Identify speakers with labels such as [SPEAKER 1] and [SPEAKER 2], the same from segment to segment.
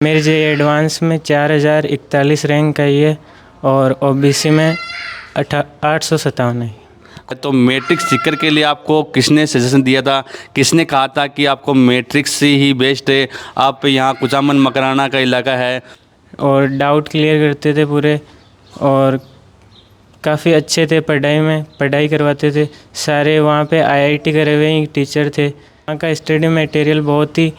[SPEAKER 1] मेरे जे एडवांस में 4041 रैंक आई है और ओबीसी में 857 है।
[SPEAKER 2] तो मैट्रिक्स सीकर के लिए आपको किसने सजेशन दिया था, किसने कहा था कि आपको मैट्रिक्स से ही बेस्ट है, आप यहाँ कुचामन मकराना का इलाका है?
[SPEAKER 1] और डाउट क्लियर करते थे पूरे और काफ़ी अच्छे थे पढ़ाई में, पढ़ाई करवाते थे सारे। वहाँ पे आईआईटी करे हुए ही टीचर थे। वहाँ का स्टडी मटेरियल बहुत ही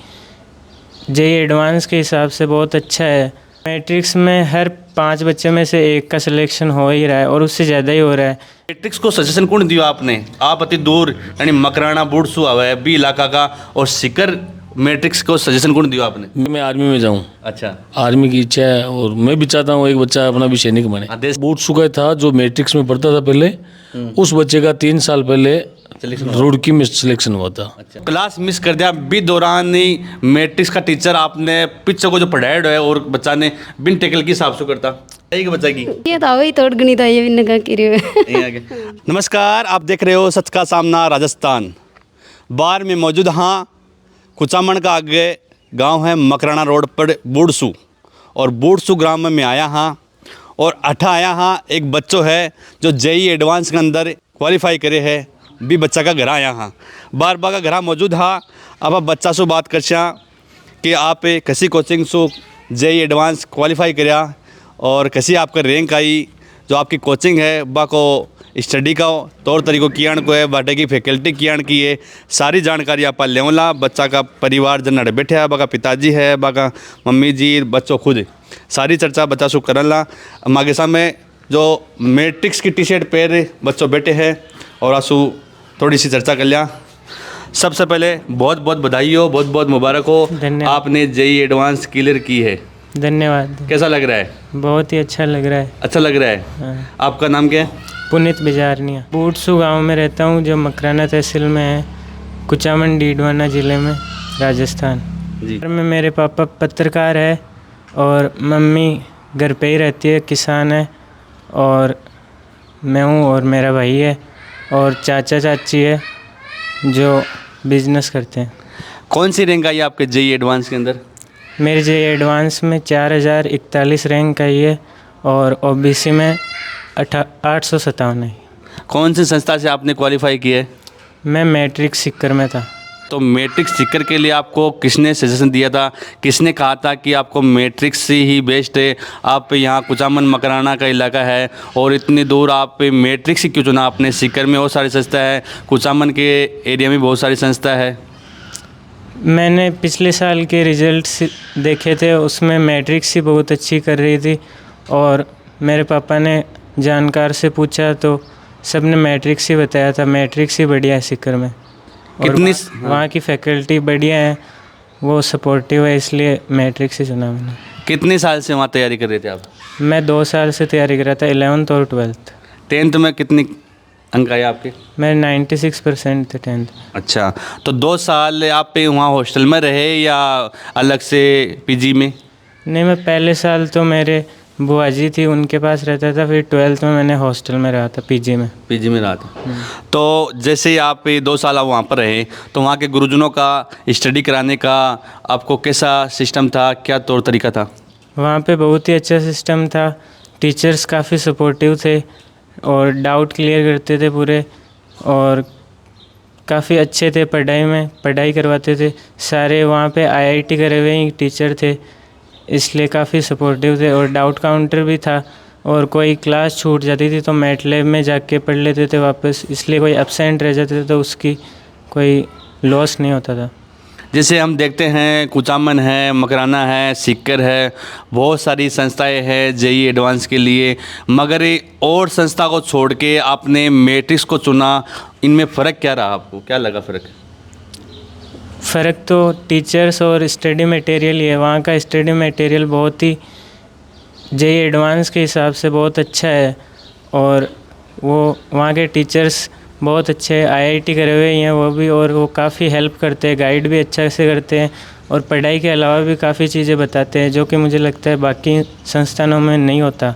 [SPEAKER 1] जेईई एडवांस के हिसाब से बहुत अच्छा है। मैट्रिक्स में हर 5 बच्चे में से एक का सिलेक्शन हो ही रहा है और उससे ज़्यादा ही हो रहा है।
[SPEAKER 2] मैट्रिक्स को सजेशन कौन दिया आपने? आप अति दूर यानी मकराना बूढ़सू आवा है बी इलाका का, और सीकर मैट्रिक्स को सजेशन कौन दिया आपने?
[SPEAKER 3] मैं आर्मी में जाऊं।
[SPEAKER 2] अच्छा,
[SPEAKER 3] आर्मी की इच्छा है और मैं भी चाहता हूं एक बच्चा अपना भी सैनिक बने। बूट सुखा था जो मैट्रिक्स में पढ़ता था पहले, उस बच्चे का 3 साल पहले रुड़की में सिलेक्शन हुआ था।
[SPEAKER 2] अच्छा। क्लास मिस कर दिया बी दौरान ही मैट्रिक्स का टीचर आपने पिक्चर को जो पढ़ाया है और बच्चा ने बिन टेकल की हिसाब से करता एक बच्चा की
[SPEAKER 4] ये था वही तोड़ गणित ये भी नगा किरे।
[SPEAKER 2] नमस्कार, आप देख रहे हो सच का सामना राजस्थान। बार में मौजूद हाँ कुचामन का आगे गांव है मकराना रोड पर बूढ़सू, और बूढ़सू ग्राम में आया हाँ और अठा आया हाँ एक बच्चों है जो जेईई एडवांस के अंदर क्वालिफाई करे है। भी बच्चा का घर आया हाँ, बार बार का घर मौजूद हाँ। अब आप बच्चा से बात कर कि आप कसी कोचिंग सो जेईई एडवांस क्वालिफाई कराया और कसी आपका रैंक आई, जो आपकी कोचिंग है बाको स्टडी का तौर तरीक़ों कियान को है, बाटे की फैकल्टी कियान की है, सारी जानकारी आप लेवला। बच्चा का परिवार जन अड़े बैठे है, बाका पिताजी है, बाका मम्मी जी, बच्चों खुद सारी चर्चा बच्चा सु करला। मागे सामने जो मैट्रिक्स की टी शर्ट पहन बच्चों बैठे हैं और आंसू थोड़ी सी चर्चा कर लिया। सबसे पहले बहुत बहुत बधाई हो, बहुत बहुत मुबारक हो, आपने जेईई एडवांस क्लियर की है।
[SPEAKER 1] धन्यवाद।
[SPEAKER 2] कैसा लग रहा है?
[SPEAKER 1] बहुत ही अच्छा लग रहा है।
[SPEAKER 2] अच्छा लग रहा है।
[SPEAKER 1] हाँ।
[SPEAKER 2] आपका नाम क्या है?
[SPEAKER 1] पुनीत बिजारनिया। बूढ़सू गांव में रहता हूं जो मकराना तहसील में है, कुचामन डीडवाना ज़िले में, राजस्थान
[SPEAKER 2] जी।
[SPEAKER 1] घर में मेरे पापा पत्रकार है और मम्मी घर पे ही रहती है, किसान है, और मैं हूँ और मेरा भाई है और चाचा चाची है जो बिजनेस करते हैं।
[SPEAKER 2] कौन सी रैंक आई आपके जेईई एडवांस के अंदर?
[SPEAKER 1] मेरे जेईई एडवांस में 4041 रैंक आई है और ओबीसी में 857 है।
[SPEAKER 2] कौन सी संस्था से आपने क्वालिफाई किया है?
[SPEAKER 1] मैं मैट्रिक्स सीकर में था।
[SPEAKER 2] तो मैट्रिक्स सीकर के लिए आपको किसने सजेशन दिया था, किसने कहा था कि आपको मैट्रिक्स से ही बेस्ट है, आप यहाँ कुचामन मकराना का इलाका है और इतनी दूर आप मैट्रिक्स ही क्यों चुना आपने? सीकर में बहुत सारी संस्था है, कुचामन के एरिया में बहुत सारी संस्था है।
[SPEAKER 1] मैंने पिछले साल के रिजल्ट्स देखे थे, उसमें मैट्रिक्स ही बहुत अच्छी कर रही थी और मेरे पापा ने जानकार से पूछा तो सबने मैट्रिक्स ही बताया था। मैट्रिक्स ही बढ़िया है सीकर में।
[SPEAKER 2] कितनी
[SPEAKER 1] वहाँ की फैकल्टी बढ़िया है, वो सपोर्टिव है, इसलिए मैट्रिक्स ही चुना मैंने।
[SPEAKER 2] कितने साल से वहाँ तैयारी कर रहे थे आप?
[SPEAKER 1] मैं 2 साल से तैयारी कर रहा था, 11th और 12th।
[SPEAKER 2] 10th में कितनी अंक आए आपके?
[SPEAKER 1] मेरे 96% थे 10th।
[SPEAKER 2] अच्छा, तो 2 साल आप वहाँ हॉस्टल में रहे या अलग से पीजी में?
[SPEAKER 1] नहीं, मैं पहले साल तो मेरे बुआ जी थी उनके पास रहता था, फिर 12th में मैंने हॉस्टल में रहा था, पीजी में
[SPEAKER 2] रहा था। तो जैसे आप 2 साल आप वहाँ पर रहे तो वहाँ के गुरुजनों का स्टडी कराने का आपको कैसा सिस्टम था, क्या तौर तरीका था?
[SPEAKER 1] वहाँ पे बहुत ही अच्छा सिस्टम था। टीचर्स काफ़ी सपोर्टिव थे और डाउट क्लियर करते थे पूरे, और काफ़ी अच्छे थे पढ़ाई में, पढ़ाई करवाते थे सारे। वहाँ पे आईआईटी करे हुए ही टीचर थे, इसलिए काफ़ी सपोर्टिव थे। और डाउट काउंटर भी था, और कोई क्लास छूट जाती थी तो मैट लैब में जाके पढ़ लेते थे वापस, इसलिए कोई एब्सेंट रह जाते थे तो उसकी कोई लॉस नहीं होता था।
[SPEAKER 2] जैसे हम देखते हैं कुचामन है, मकराना है, सीकर है, बहुत सारी संस्थाएं हैं जेईई एडवांस के लिए, मगर और संस्था को छोड़ के आपने मैट्रिक्स को चुना, इनमें फ़र्क क्या रहा? आपको क्या लगा फ़र्क?
[SPEAKER 1] फ़र्क तो टीचर्स और स्टडी मटेरियल ही है। वहाँ का स्टडी मटेरियल बहुत ही जेईई एडवांस के हिसाब से बहुत अच्छा है, और वो वहाँ के टीचर्स बहुत अच्छे हैं, आईआईटी करे हुए हैं वो भी, और वो काफ़ी हेल्प करते हैं, गाइड भी अच्छा से करते हैं, और पढ़ाई के अलावा भी काफ़ी चीज़ें बताते हैं जो कि मुझे लगता है बाकी संस्थानों में नहीं होता।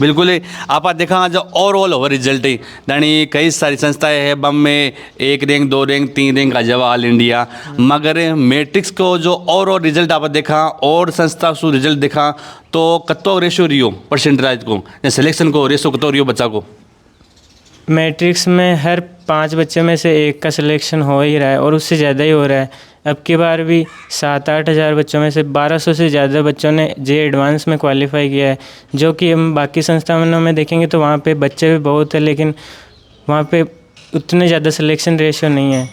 [SPEAKER 2] बिल्कुल आप देखा जो ओवरऑल ओवर रिजल्ट है यानी कई सारी संस्थाएं हैं बम में 1 रैंक 2 रैंक 3 रैंक आ जावा ऑल इंडिया मगर मैट्रिक्स को जो ओवरऑल रिजल्ट आप देखा और संस्था सु रिजल्ट देखा तो कतो रेशो रियो परसेंटेज को सिलेक्शन को रेशो कतो रियो बच्चा को
[SPEAKER 1] मैट्रिक्स में हर 5 बच्चे में से एक का सिलेक्शन हो ही रहा है और उससे ज़्यादा ही हो रहा है। अब की बार भी 7-8 हज़ार बच्चों में से 1200 से ज़्यादा बच्चों ने जे एडवांस में क्वालिफाई किया है, जो कि हम बाकी संस्थानों में देखेंगे तो वहाँ पे बच्चे भी बहुत है लेकिन वहाँ पे उतने ज़्यादा सिलेक्शन रेशियो नहीं है।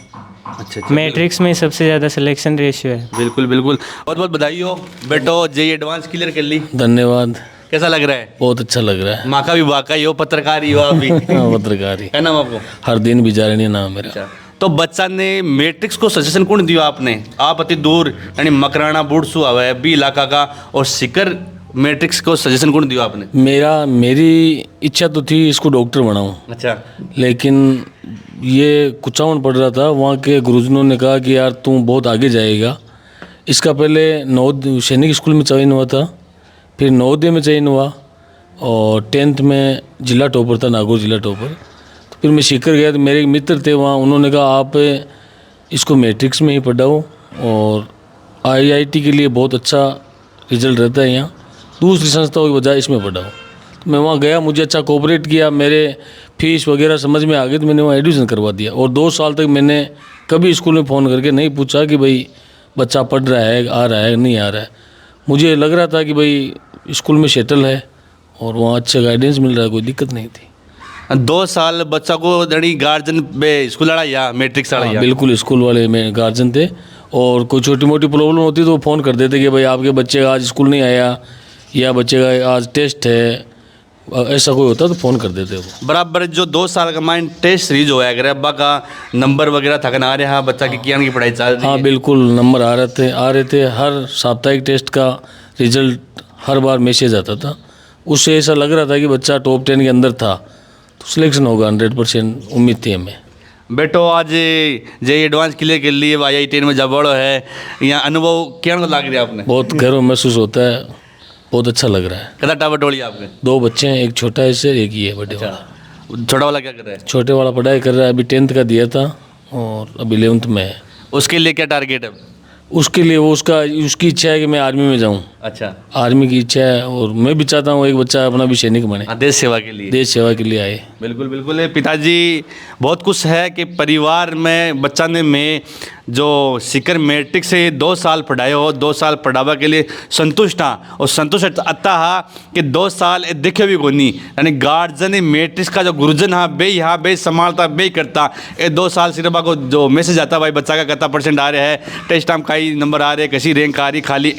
[SPEAKER 2] अच्छा
[SPEAKER 1] मैट्रिक्स में सबसे ज़्यादा सिलेक्शन रेशियो है।
[SPEAKER 2] बिल्कुल बिल्कुल बहुत बहुत बधाई हो बेटो जे एडवांस क्लियर कर ली।
[SPEAKER 3] धन्यवाद।
[SPEAKER 2] कैसा लग रहा है?
[SPEAKER 3] बहुत अच्छा लग रहा है।
[SPEAKER 2] माँ का भी वाकई हो पत्रकार ही हो आप भी
[SPEAKER 3] पत्रकारी
[SPEAKER 2] क्या नाम आपको?
[SPEAKER 3] हर दिन बिजारणी नाम मेरा।
[SPEAKER 2] अच्छा तो बच्चा ने मैट्रिक्स को सजेशन कौन दिया आपने? आप अति दूर यानी मकराना बूढ़सू आवे बी इलाका का और सिकर मैट्रिक्स को सजेशन कौन दिया आपने?
[SPEAKER 3] मेरी इच्छा तो थी इसको डॉक्टर बनाऊं।
[SPEAKER 2] अच्छा
[SPEAKER 3] लेकिन ये कुचावन पड़ रहा था, वहाँ के गुरुजनों ने कहा कि यार तू बहुत आगे जाएगा। इसका पहले सैनिक स्कूल में चयन हुआ था, फिर नवोदय में चयन हुआ और 10th में जिला टॉपर था, नागौर जिला टॉपर। तो फिर मैं सीकर गया तो मेरे एक मित्र थे वहाँ, उन्होंने कहा आप इसको मैट्रिक्स में ही पढ़ाओ और IIT के लिए बहुत अच्छा रिजल्ट रहता है यहाँ, दूसरी संस्थाओं की बजाय इसमें पढ़ाओ। तो मैं वहाँ गया, मुझे अच्छा कोऑपरेट किया, मेरे फीस वगैरह समझ में आ गई तो मैंने वहाँ एडमिशन करवा दिया। और 2 साल तक मैंने कभी स्कूल में फ़ोन करके नहीं पूछा कि भाई बच्चा पढ़ रहा है, आ रहा है नहीं आ रहा है। मुझे लग रहा था कि भाई स्कूल में सेटल है और वहाँ अच्छा गाइडेंस मिल रहा है, कोई दिक्कत नहीं थी।
[SPEAKER 2] 2 साल बच्चा को जड़ी गार्जियन बे स्कूल वाला या मैट्रिक्स वाला या?
[SPEAKER 3] बिल्कुल स्कूल वाले में गार्जियन थे और कोई छोटी मोटी प्रॉब्लम होती तो वो फ़ोन कर देते कि भाई आपके बच्चे का आज स्कूल नहीं आया या बच्चे का आज टेस्ट है, ऐसा कोई होता तो फ़ोन कर देते वो।
[SPEAKER 2] बराबर जो 2 साल का माइंड टेस्ट सीरीज हो गया अब्बा का नंबर वगैरह थकन आ रहा है बच्चा की कियान की पढ़ाई चल रही
[SPEAKER 3] हाँ
[SPEAKER 2] है?
[SPEAKER 3] बिल्कुल नंबर आ रहे थे। हर साप्ताहिक टेस्ट का रिजल्ट हर बार मैसेज आता था, उससे ऐसा लग रहा था कि बच्चा टॉप 10 के अंदर था तो सिलेक्शन होगा 100% उम्मीद थी हमें।
[SPEAKER 2] बेटो आज जे एडवांस क्लियर कर लिए IIT में जब बड़ो है यहाँ अनुभव क्या लग रहा है आपने?
[SPEAKER 3] बहुत गर्व महसूस होता है, बहुत अच्छा लग रहा है।
[SPEAKER 2] कदा टावर टोली आपके?
[SPEAKER 3] 2 बच्चे हैं, एक छोटा है इससे एक ये है बड़े वाला।
[SPEAKER 2] छोटा वाला क्या कर रहा है?
[SPEAKER 3] छोटे वाला पढ़ाई कर रहा है, अभी 10th का दिया था और अभी 11th में है।
[SPEAKER 2] उसके लिए क्या टारगेट है?
[SPEAKER 3] उसके लिए वो उसकी इच्छा है कि मैं आर्मी में जाऊं।
[SPEAKER 2] अच्छा
[SPEAKER 3] आर्मी की इच्छा है और मैं भी चाहता हूँ एक बच्चा अपना भी सैनिक बने,
[SPEAKER 2] देश सेवा के लिए।
[SPEAKER 3] देश सेवा के लिए आए।
[SPEAKER 2] बिल्कुल बिल्कुल पिताजी बहुत खुश है कि परिवार में बच्चा ने मैं जो सिकर मैट्रिक से 2 साल पढ़ाए हो 2 साल पढ़ावा के लिए संतुष्ट हाँ और संतुष्ट अत्ता हा कि 2 साल देखे भी कोनी यानी गार्जियन मैट्रिक्स का जो गुरुजन हाँ बे यहाँ बे संभालता बे करता 2 साल सिर्फ को जो मैसेज आता भाई बच्चा का कितना % आ रहा है, टेस्ट टाइम का ही नंबर आ रहे, कैसी रैंक आ रही, खाली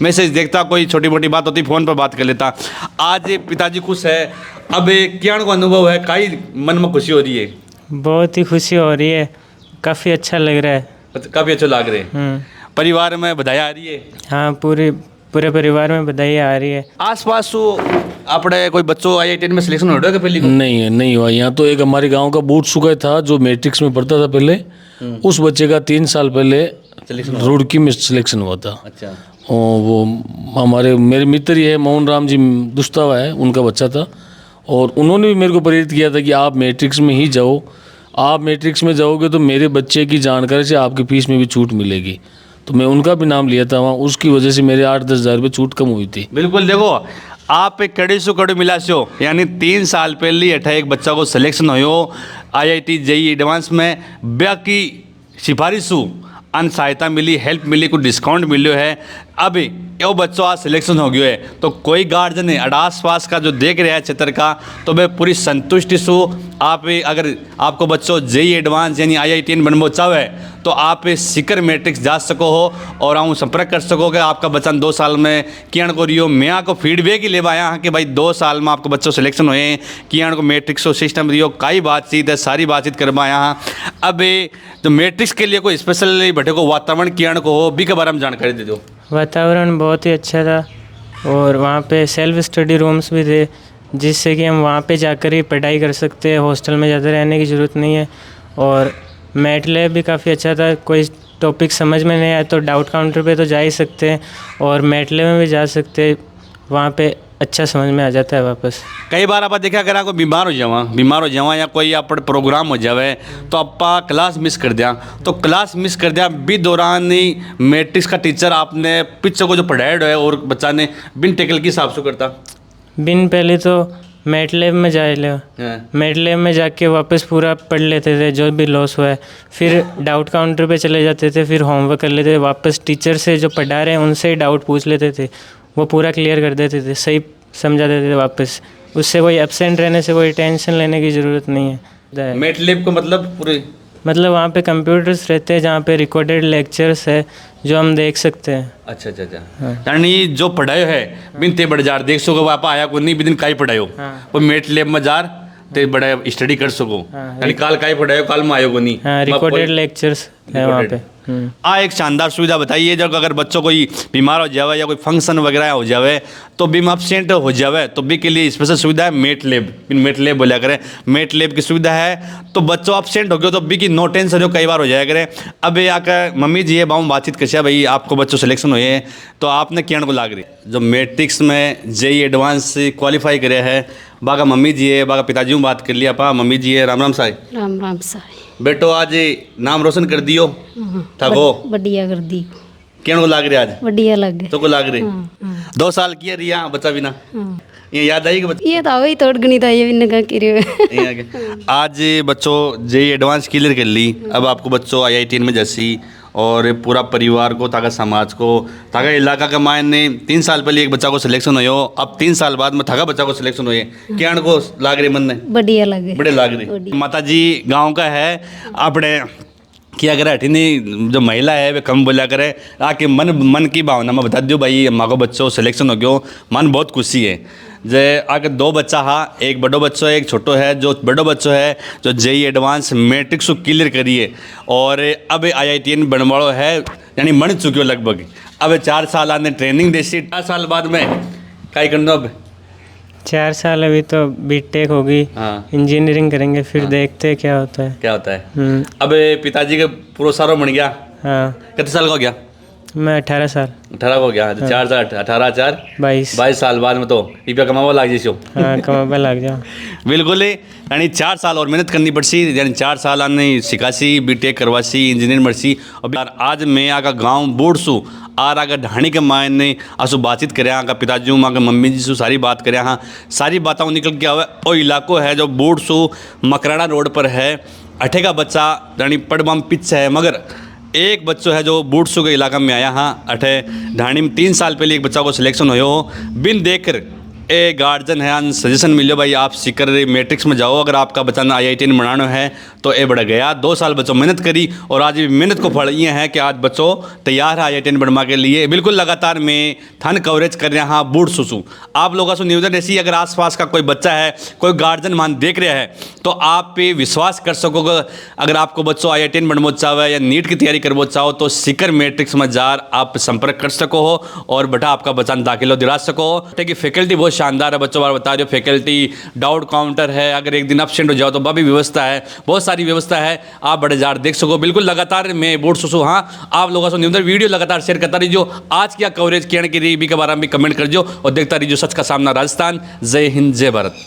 [SPEAKER 2] मैसेज देखता, कोई छोटी मोटी बात होती फ़ोन पर बात कर लेता। आज पिताजी खुश है। अब क्या को अनुभव है, काई मन में खुशी हो रही है?
[SPEAKER 1] बहुत ही खुशी हो रही है, काफ़ी अच्छा लग रहा है।
[SPEAKER 2] काफ़ी अच्छा लग रहे हैं। परिवार में बधाई आ रही है?
[SPEAKER 1] हाँ पूरे परिवार में बधाई आ रही है।
[SPEAKER 2] आसपास अपने कोई बच्चों IIT में सिलेक्शन हो रहा है पहले?
[SPEAKER 3] नहीं हुआ। यहाँ तो एक हमारे गांव का बूट सुखा था जो मैट्रिक्स में पढ़ता था पहले, उस बच्चे का 3 साल पहले रुड़की में सिलेक्शन हुआ था।
[SPEAKER 2] अच्छा।
[SPEAKER 3] और वो मेरे मित्र ही है मोहन राम जी दुस्तावा है, उनका बच्चा था और उन्होंने भी मेरे को प्रेरित किया था कि आप मैट्रिक्स में ही जाओ, आप मैट्रिक्स में जाओगे तो मेरे बच्चे की जानकारी से आपकी फीस में भी छूट मिलेगी। तो मैं उनका भी नाम लिया था वहाँ, उसकी वजह से मेरे 8-10 हज़ार रुपये छूट कम हुई थी।
[SPEAKER 2] बिल्कुल देखो आप एक कड़ी सु कड़ी मिला सो यानी 3 साल पहले एक बच्चा को सिलेक्शन हो IIT JEE एडवांस में बाकी सिफारिशू अन सहायता मिली, हेल्प मिली, कुछ डिस्काउंट मिलो है। अभी यो बच्चों आज सिलेक्शन हो गया है तो कोई गार्जियन है अड़ास पास का जो देख रहा है क्षेत्र का तो मैं पूरी संतुष्टि सु आप अगर आपको बच्चों JEE एडवांस यानी IIT बनबो चाहे तो आप सिकर मैट्रिक्स जा सको हो और आऊँ संपर्क कर सको कि आपका बच्चा 2 साल में कियान को रियो। मैं आपको फीडबैक ही ले आया हाँ कि भाई 2 साल में आपको बच्चों सिलेक्शन हुए हैं, कियान को मैट्रिक्स सिस्टम रियो, कई बातचीत है, सारी बातचीत करवाया हाँ। अब जो मैट्रिक्स के लिए कोई स्पेशल बैठे को वातावरण कियान को हो भी के बारे में जानकारी दे दो।
[SPEAKER 1] वातावरण बहुत ही अच्छा था और वहाँ पे सेल्फ स्टडी रूम्स भी थे जिससे कि हम वहाँ पे जाकर ही पढ़ाई कर सकते हैं, हॉस्टल में ज़्यादा रहने की ज़रूरत नहीं है। और मैट लैब भी काफ़ी अच्छा था, कोई टॉपिक समझ में नहीं आया तो डाउट काउंटर पे तो जा ही सकते हैं और मैट लैब में भी जा सकते हैं। वहाँ पे अच्छा समझ में आ जाता है वापस।
[SPEAKER 2] कई बार आप देखा अगर आपको बीमार हो जावा या कोई आप प्रोग्राम हो जावे तो आप क्लास मिस कर दिया, तो क्लास मिस कर दिया भी दौरान ही मैट्रिक्स का टीचर आपने पीछे को जो पढ़ाया है और बच्चा ने बिन टेकल की हिसाब से करता।
[SPEAKER 1] बिन पहले तो मैट लैब में जाए ले, मैट लैब में जाके वापस पूरा पढ़ लेते थे जो भी लॉस हुआ है, फिर डाउट काउंटर पे चले जाते थे, फिर होमवर्क कर लेते थे, वापस टीचर से जो पढ़ा रहे हैं उनसे ही डाउट पूछ लेते थे, वो पूरा क्लियर कर देते थे, सही समझा देते थे वापस। उससे कोई एब्सेंट रहने से कोई टेंशन लेने की ज़रूरत नहीं है।
[SPEAKER 2] मैट लैब को मतलब
[SPEAKER 1] वहाँ पे कंप्यूटर्स रहते हैं जहाँ पे रिकॉर्डेड लेक्चर्स है जो हम देख सकते हैं।
[SPEAKER 2] अच्छा यानी जो पढ़ायो है बिन ते बढ़ जार देख सको वापा आया को नहीं भी दिन काई पढ़ायो वो मैट लैब में जार ते बड़ा स्टडी कर सको, यानी काल काई पढ़ायो काल में आयो को नहीं।
[SPEAKER 1] रिकॉर्डेड लेक्चर्स है वहाँ पे।
[SPEAKER 2] एक शानदार सुविधा बताइए, जब अगर बच्चों कोई बीमार हो जावे या कोई फंक्शन वगैरह हो जावे तो भी एब्सेंट हो जावे तो भी के लिए स्पेशल सुविधा है मैट लैब। मैट लैब बोला करें, मैट लैब की सुविधा है तो बच्चों एब्सेंट हो गए तो भी की नो टेंशन हो, कई बार हो जाया करें। अब आकर मम्मी जी है बाबू बातचीत कैसे भाई आपको बच्चों सिलेक्शन हुए हैं तो आपने क्या को लाग रही जो मैट्रिक्स में जेई एडवांस क्वालिफाई करे है, बागा मम्मी जी है बागा पिताजी में बात कर लिया पा मम्मी जी है राम राम साई।
[SPEAKER 4] राम राम साई।
[SPEAKER 2] बेटो आज नाम रोशन कर दियो थको
[SPEAKER 4] बढ़िया कर दी।
[SPEAKER 2] क्या को लाग रही आज
[SPEAKER 4] बढ़िया लगे
[SPEAKER 2] तो को लाग रही 2 साल किया रिया बच्चा बिना ये याद आई कि
[SPEAKER 4] ये तो वही तोड़ गणित आई भी नका
[SPEAKER 2] आगे आज बच्चों जेई एडवांस क्लियर कर ली, अब आपको बच्चों IIT में जैसी और पूरा परिवार को ताकि समाज को ताकि इलाका का मायने 3 साल पहले एक बच्चा को सिलेक्शन हुए, अब 3 साल बाद में थाका बच्चा को सिलेक्शन हुए, क्या को लाग रही मन ने
[SPEAKER 4] बढ़िया लगे
[SPEAKER 2] बड़े लाग रही। माता जी गाँव का है अपने किया करे हठीनी जो महिला है वे कम बोला करे आके मन की भावना में बता दियो भाई अम्मा को बच्चों सिलेक्शन हो गयो, मन बहुत खुशी है। जे आगे 2 बच्चा हा, एक बड़ो बच्चो है एक छोटो है, जो बड़ो बच्चो है जो जेई एडवांस मैट्रिक्स को क्लियर करिए और अब IITN बनवाड़ो है यानी मन चुकियो लगभग। अब 4 साल आने ट्रेनिंग देसी 4 साल बाद में क्या करना अब
[SPEAKER 1] 4 साल अभी तो बीटेक होगी, इंजीनियरिंग करेंगे फिर देखते हैं क्या होता है।
[SPEAKER 2] अब पिताजी के पूरा सारो बन गया।
[SPEAKER 1] हाँ
[SPEAKER 2] कितने साल का हो गया?
[SPEAKER 1] मैं 18 साल
[SPEAKER 2] 18 हो गया। 4 साल 18 4 22 साल बाद में तो रुपया कमावा लाग जाइए।
[SPEAKER 1] हाँ कमावा लाग जाओ
[SPEAKER 2] बिल्कुल ही, यानी 4 साल और मेहनत करनी पड़सी, यानी 4 साल आने सिखासी बीटेक करवासी इंजीनियर मरसी। और आज मैं आका गाँव बूढ़सू आर आगे ढाणी के मायने आसू बातचीत करे आका पिताजी माँ के मम्मी जी से सारी बात करे, हाँ सारी बातों निकल के आवे। और इलाको है जो बूढ़सू मकराना रोड पर है, अठे का बच्चा यानी पड़बम पिच है, मगर एक बच्चों है जो बूढ़सू के इलाका में आया, हाँ अठे ढाणी में 3 साल पहले एक बच्चा को सिलेक्शन हो बिन देख कर ए गार्जियन है सजेशन मिलो भाई आप सीकर मैट्रिक्स में जाओ, अगर आपका बच्चा ना IITN बनाना है तो ए बढ़ गया। 2 साल बच्चों मेहनत करी और आज मेहनत को फल ये है कि आज बच्चों तैयार है IITN बनवा के लिए। बिल्कुल लगातार मैं थन कवरेज कर रहा हाँ बूढ़ सुसु आप लोगों से निवेदन ऐसी, अगर आसपास का कोई बच्चा है कोई गार्जियन मान देख रहा है तो आप पे विश्वास कर सकोगे। अगर आपको बच्चों IITN बनवा चाहो या नीट की तैयारी करवा चाहो तो सीकर मैट्रिक्स में जार आप संपर्क कर सको हो और बेटा आपका बच्चा दाखिला दिला सको हो। ठीक है, फैकल्टी बहुत शानदार है, बच्चों बार बता दो फैकल्टी डाउट काउंटर है, अगर एक दिन एब्सेंट हो जाओ तो वह भी व्यवस्था है, बहुत सारी व्यवस्था है, आप बड़े जार देख सको। बिल्कुल लगातार मैं बोर्ड सुसु हाँ आप लोगों से निवेदन वीडियो लगातार शेयर करता रहिए, आज क्या कवरेज किया की रही भी के बारे में भी कमेंट कर जो और देखता रहिए सच का सामना राजस्थान। जय हिंद जय भारत।